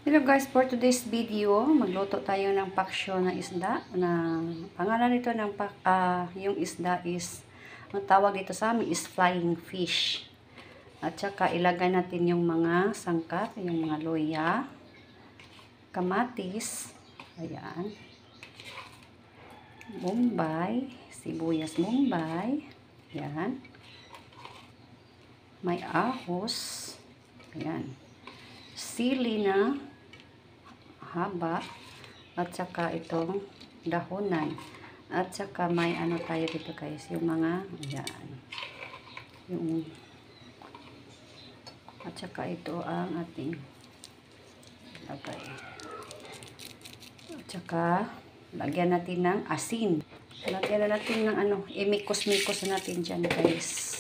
Hello guys, for today's video, magluto tayo ng paksyo na isda. Pangalan nito ng yung isda is, ang tawag dito sa amin is flying fish. At saka ilagay natin yung mga sangkap, yung mga luya, kamatis, ayan, bombay, sibuyas bombay, ayan, may ahos, ayan, sili na haba, at saka itong dahonan, at saka may ano tayo dito guys, yung mga ayan, yung, at saka ito ang ating lagay, at saka lagyan natin ng asin, lagyan na natin ng ano, imikos-mikos na natin dyan guys.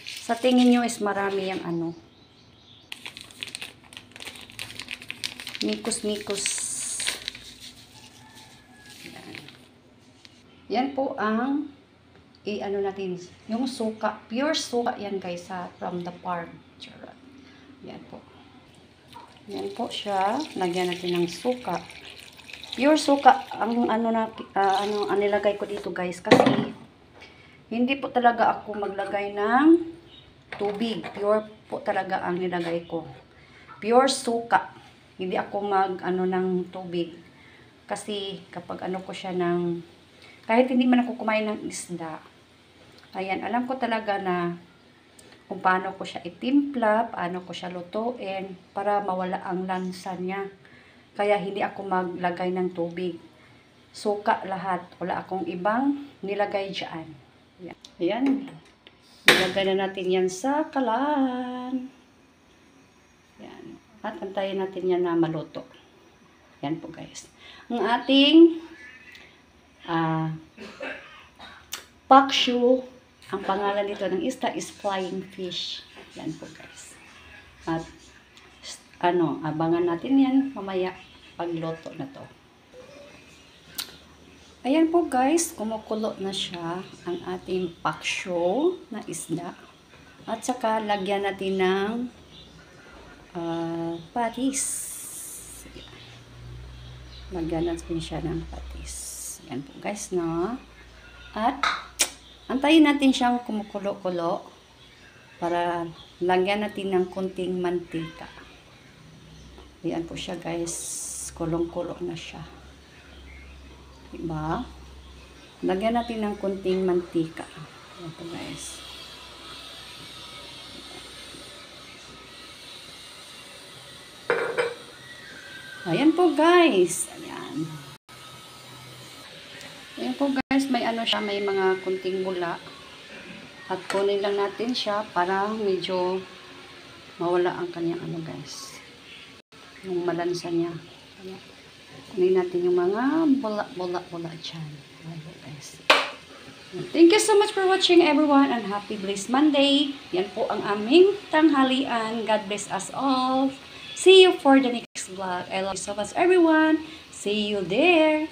Sa tingin nyo is marami yung ano, mikos-mikos. Yan po ang i-ano natin, yung suka, pure suka yan guys from the farm. Yan po. Yan po siya. Lagyan natin ng suka. Pure suka ang ano na ang nilagay ko dito guys, kasi hindi po talaga ako maglagay ng tubig. Pure po talaga ang nilagay ko. Pure suka. Hindi ako ano ng tubig. Kasi kapag ano ko siya ng, kahit hindi man ako kumain ng isda, ayan, alam ko talaga na kung paano ko siya itimpla, paano ko siya lutuin, para mawala ang lansa niya. Kaya hindi ako maglagay ng tubig. Suka lahat. Wala akong ibang nilagay dyan. Ayan. Ayan. Nilagay na natin yan sa kalan. Ayan. At antayin natin yan na maluto. Yan po guys. Ang ating paksyo, ang pangalan nito ng isda is flying fish. Yan po guys. At ano, abangan natin yan mamaya pagluto na to. Ayan po guys, kumukulo na siya ang ating paksyo na isda. At saka lagyan natin ng patis. Lagyan natin siya ng patis. Yan po guys, no? At antayin natin siyang kumukulo-kulo para lagyan natin ng kunting mantika. Yan po siya guys, kulong-kulo na siya. Diba? Lagyan natin ng kunting mantika. Yan po guys. Ayan po guys. Ayan. Ayan po guys, may ano siya, may mga kunting bula. At kunin lang natin siya para medyo mawala ang kanyang ano guys. Yung malansa niya. Ayan. Kunin natin yung mga bula dyan. Ayan po guys. Thank you so much for watching everyone, and happy blessed Monday. Yan po ang aming tanghalian. God bless us all. See you for the next vlog. I love you so much everyone. See you there.